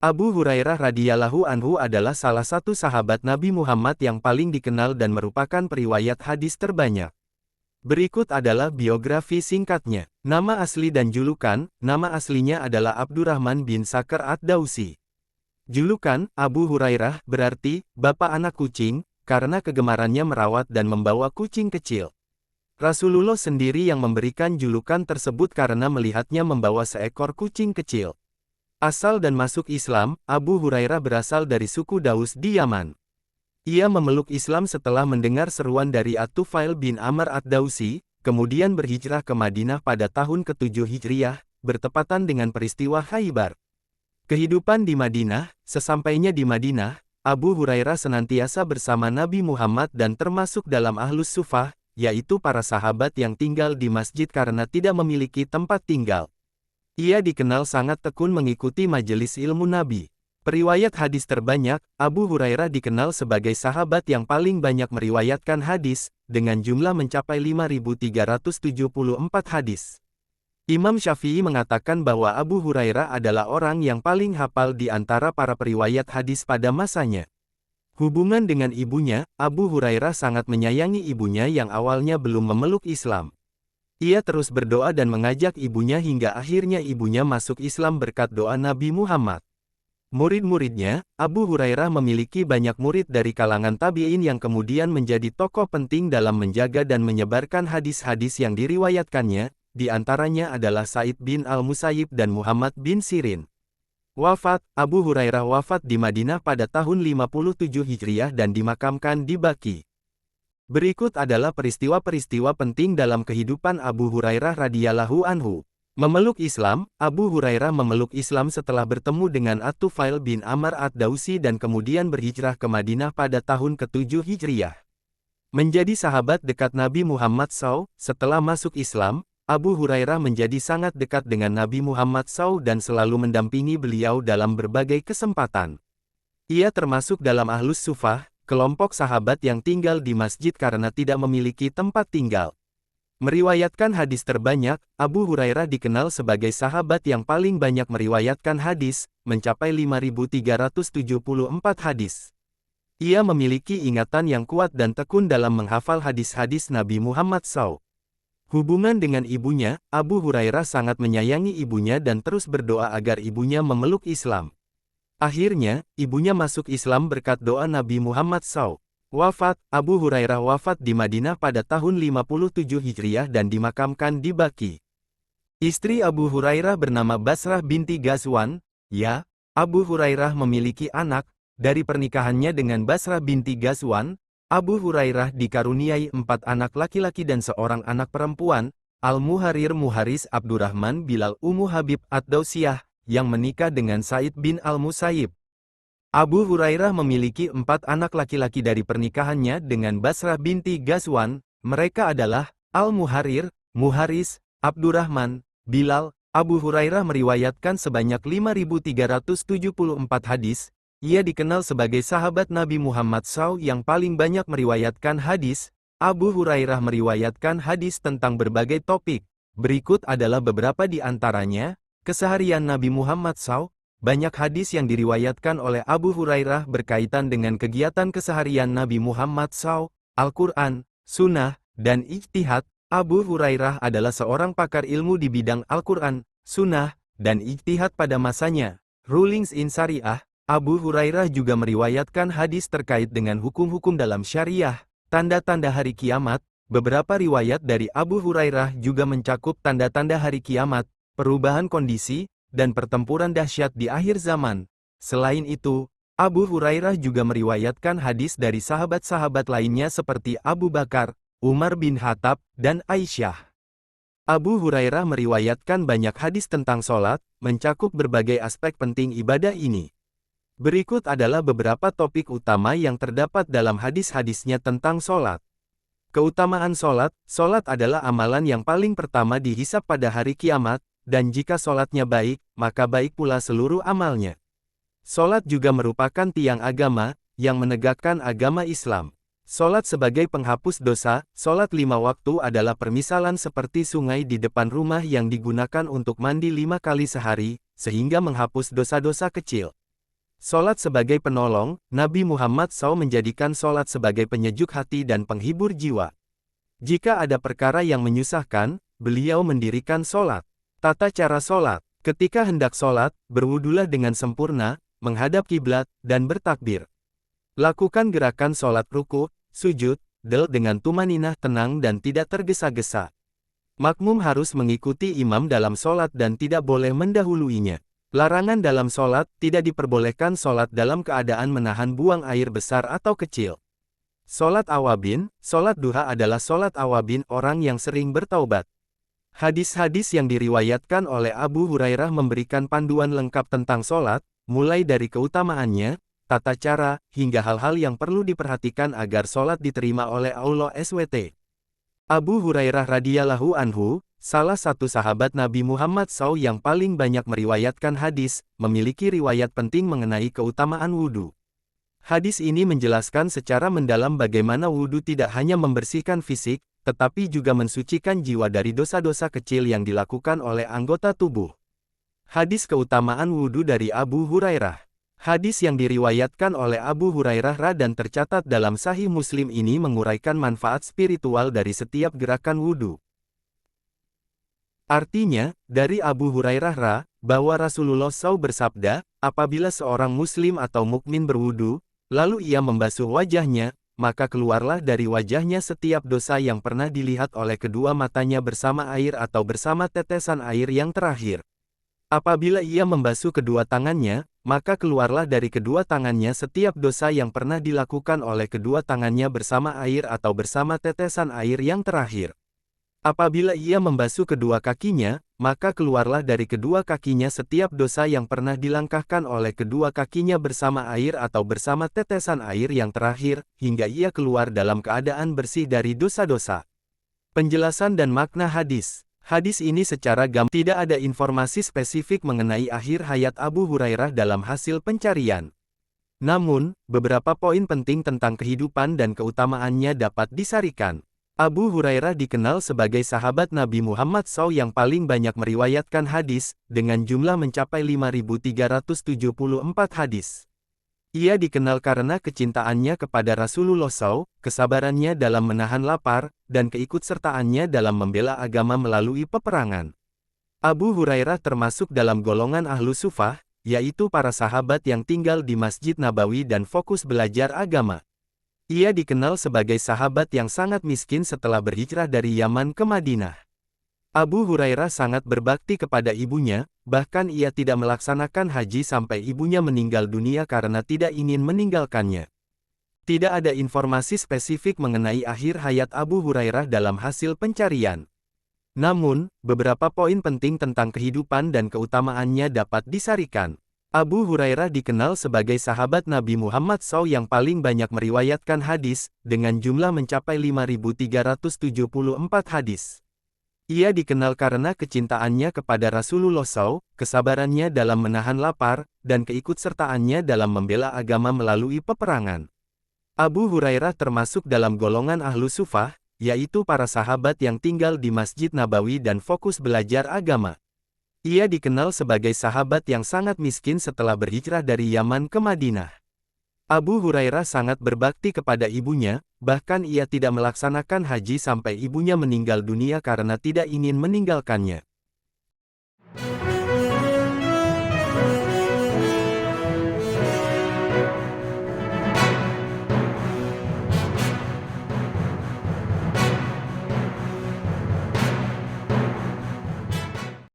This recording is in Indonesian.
Abu Hurairah radhiyallahu anhu adalah salah satu sahabat Nabi Muhammad yang paling dikenal dan merupakan periwayat hadis terbanyak. Berikut adalah biografi singkatnya. Nama asli dan julukan. Nama aslinya adalah Abdurrahman bin Sakhr ad-Dausi. Julukan, Abu Hurairah, berarti, bapak anak kucing, karena kegemarannya merawat dan membawa kucing kecil. Rasulullah sendiri yang memberikan julukan tersebut karena melihatnya membawa seekor kucing kecil. Asal dan masuk Islam, Abu Hurairah berasal dari suku Daus di Yaman. Ia memeluk Islam setelah mendengar seruan dari At-Tufail bin Amr ad-Dausi, kemudian berhijrah ke Madinah pada tahun ke-7 Hijriah, bertepatan dengan peristiwa Khaybar. Kehidupan di Madinah. Sesampainya di Madinah, Abu Hurairah senantiasa bersama Nabi Muhammad dan termasuk dalam Ahlus Suffah, yaitu para sahabat yang tinggal di masjid karena tidak memiliki tempat tinggal. Ia dikenal sangat tekun mengikuti majelis ilmu Nabi. Periwayat hadis terbanyak, Abu Hurairah dikenal sebagai sahabat yang paling banyak meriwayatkan hadis, dengan jumlah mencapai 5.374 hadis. Imam Syafi'i mengatakan bahwa Abu Hurairah adalah orang yang paling hafal di antara para periwayat hadis pada masanya. Hubungan dengan ibunya, Abu Hurairah sangat menyayangi ibunya yang awalnya belum memeluk Islam. Ia terus berdoa dan mengajak ibunya hingga akhirnya ibunya masuk Islam berkat doa Nabi Muhammad. Murid-muridnya, Abu Hurairah memiliki banyak murid dari kalangan tabi'in yang kemudian menjadi tokoh penting dalam menjaga dan menyebarkan hadis-hadis yang diriwayatkannya, di antaranya adalah Sa'id bin al-Musayyib dan Muhammad bin Sirin. Wafat, Abu Hurairah wafat di Madinah pada tahun 57 Hijriah dan dimakamkan di Baqi. Berikut adalah peristiwa-peristiwa penting dalam kehidupan Abu Hurairah radhiyallahu anhu. Memeluk Islam, Abu Hurairah memeluk Islam setelah bertemu dengan At-Tufail bin Amr ad-Dausi dan kemudian berhijrah ke Madinah pada tahun ke-7 Hijriah. Menjadi sahabat dekat Nabi Muhammad SAW, setelah masuk Islam, Abu Hurairah menjadi sangat dekat dengan Nabi Muhammad SAW dan selalu mendampingi beliau dalam berbagai kesempatan. Ia termasuk dalam Ahlus Suffah, kelompok sahabat yang tinggal di masjid karena tidak memiliki tempat tinggal. Meriwayatkan hadis terbanyak, Abu Hurairah dikenal sebagai sahabat yang paling banyak meriwayatkan hadis, mencapai 5.374 hadis. Ia memiliki ingatan yang kuat dan tekun dalam menghafal hadis-hadis Nabi Muhammad SAW. Hubungan dengan ibunya, Abu Hurairah sangat menyayangi ibunya dan terus berdoa agar ibunya memeluk Islam. Akhirnya, ibunya masuk Islam berkat doa Nabi Muhammad SAW. Wafat, Abu Hurairah wafat di Madinah pada tahun 57 Hijriah dan dimakamkan di Baqi. Istri Abu Hurairah bernama Basrah binti Ghazwan. Ya, Abu Hurairah memiliki anak. Dari pernikahannya dengan Basrah binti Ghazwan, Abu Hurairah dikaruniai 4 anak laki-laki dan seorang anak perempuan, Al-Muharir Muharis Abdurrahman Bilal Ummu Habib ad-Dausiyah, yang menikah dengan Sa'id bin al-Musayyib. Abu Hurairah memiliki 4 anak laki-laki dari pernikahannya dengan Basrah binti Ghazwan, mereka adalah, Al-Muharir, Muharis, Abdurrahman, Bilal. Abu Hurairah meriwayatkan sebanyak 5.374 hadis. Ia dikenal sebagai sahabat Nabi Muhammad SAW yang paling banyak meriwayatkan hadis. Abu Hurairah meriwayatkan hadis tentang berbagai topik. Berikut adalah beberapa di antaranya. Keseharian Nabi Muhammad SAW. Banyak hadis yang diriwayatkan oleh Abu Hurairah berkaitan dengan kegiatan keseharian Nabi Muhammad SAW, Al-Quran, Sunnah, dan Ijtihad. Abu Hurairah adalah seorang pakar ilmu di bidang Al-Quran, Sunnah, dan Ijtihad pada masanya. Rulings in Syariah. Abu Hurairah juga meriwayatkan hadis terkait dengan hukum-hukum dalam syariah, tanda-tanda hari kiamat. Beberapa riwayat dari Abu Hurairah juga mencakup tanda-tanda hari kiamat, perubahan kondisi, dan pertempuran dahsyat di akhir zaman. Selain itu, Abu Hurairah juga meriwayatkan hadis dari sahabat-sahabat lainnya seperti Abu Bakar, Umar bin Khattab, dan Aisyah. Abu Hurairah meriwayatkan banyak hadis tentang sholat, mencakup berbagai aspek penting ibadah ini. Berikut adalah beberapa topik utama yang terdapat dalam hadis-hadisnya tentang sholat. Keutamaan sholat. Sholat adalah amalan yang paling pertama dihisab pada hari kiamat, dan jika sholatnya baik, maka baik pula seluruh amalnya. Sholat juga merupakan tiang agama, yang menegakkan agama Islam. Sholat sebagai penghapus dosa. Sholat 5 waktu adalah permisalan seperti sungai di depan rumah yang digunakan untuk mandi 5 kali sehari, sehingga menghapus dosa-dosa kecil. Solat sebagai penolong, Nabi Muhammad SAW menjadikan solat sebagai penyejuk hati dan penghibur jiwa. Jika ada perkara yang menyusahkan, beliau mendirikan solat. Tata cara solat. Ketika hendak solat, berwudulah dengan sempurna, menghadap kiblat, dan bertakbir. Lakukan gerakan solat ruku, sujud, dengan tumaninah tenang dan tidak tergesa-gesa. Makmum harus mengikuti imam dalam solat dan tidak boleh mendahuluinya. Larangan dalam solat, tidak diperbolehkan solat dalam keadaan menahan buang air besar atau kecil. Solat awabin, solat duha adalah solat awabin orang yang sering bertaubat. Hadis-hadis yang diriwayatkan oleh Abu Hurairah memberikan panduan lengkap tentang solat, mulai dari keutamaannya, tata cara, hingga hal-hal yang perlu diperhatikan agar solat diterima oleh Allah SWT. Abu Hurairah radhiyallahu anhu, salah satu sahabat Nabi Muhammad SAW yang paling banyak meriwayatkan hadis, memiliki riwayat penting mengenai keutamaan wudhu. Hadis ini menjelaskan secara mendalam bagaimana wudhu tidak hanya membersihkan fisik, tetapi juga mensucikan jiwa dari dosa-dosa kecil yang dilakukan oleh anggota tubuh. Hadis keutamaan wudhu dari Abu Hurairah. Hadis yang diriwayatkan oleh Abu Hurairah dan tercatat dalam Sahih Muslim ini menguraikan manfaat spiritual dari setiap gerakan wudhu. Artinya, dari Abu Hurairah bahwa Rasulullah SAW bersabda, apabila seorang muslim atau mukmin berwudu, lalu ia membasuh wajahnya, maka keluarlah dari wajahnya setiap dosa yang pernah dilihat oleh kedua matanya bersama air atau bersama tetesan air yang terakhir. Apabila ia membasuh kedua tangannya, maka keluarlah dari kedua tangannya setiap dosa yang pernah dilakukan oleh kedua tangannya bersama air atau bersama tetesan air yang terakhir. Apabila ia membasuh kedua kakinya, maka keluarlah dari kedua kakinya setiap dosa yang pernah dilangkahkan oleh kedua kakinya bersama air atau bersama tetesan air yang terakhir, hingga ia keluar dalam keadaan bersih dari dosa-dosa. Penjelasan dan makna hadis. Hadis ini secara gamblang tidak ada informasi spesifik mengenai akhir hayat Abu Hurairah dalam hasil pencarian. Namun, beberapa poin penting tentang kehidupan dan keutamaannya dapat disarikan. Abu Hurairah dikenal sebagai sahabat Nabi Muhammad SAW yang paling banyak meriwayatkan hadis, dengan jumlah mencapai 5.374 hadis. Ia dikenal karena kecintaannya kepada Rasulullah SAW, kesabarannya dalam menahan lapar, dan keikutsertaannya dalam membela agama melalui peperangan. Abu Hurairah termasuk dalam golongan ahlu sufah, yaitu para sahabat yang tinggal di Masjid Nabawi dan fokus belajar agama. Ia dikenal sebagai sahabat yang sangat miskin setelah berhijrah dari Yaman ke Madinah. Abu Hurairah sangat berbakti kepada ibunya, bahkan ia tidak melaksanakan haji sampai ibunya meninggal dunia karena tidak ingin meninggalkannya. Tidak ada informasi spesifik mengenai akhir hayat Abu Hurairah dalam hasil pencarian. Namun, beberapa poin penting tentang kehidupan dan keutamaannya dapat disarikan. Abu Hurairah dikenal sebagai sahabat Nabi Muhammad SAW yang paling banyak meriwayatkan hadis, dengan jumlah mencapai 5.374 hadis. Ia dikenal karena kecintaannya kepada Rasulullah SAW, kesabarannya dalam menahan lapar, dan keikutsertaannya dalam membela agama melalui peperangan. Abu Hurairah termasuk dalam golongan ahlu sufah, yaitu para sahabat yang tinggal di Masjid Nabawi dan fokus belajar agama. Ia dikenal sebagai sahabat yang sangat miskin setelah berhijrah dari Yaman ke Madinah. Abu Hurairah sangat berbakti kepada ibunya, bahkan ia tidak melaksanakan haji sampai ibunya meninggal dunia karena tidak ingin meninggalkannya.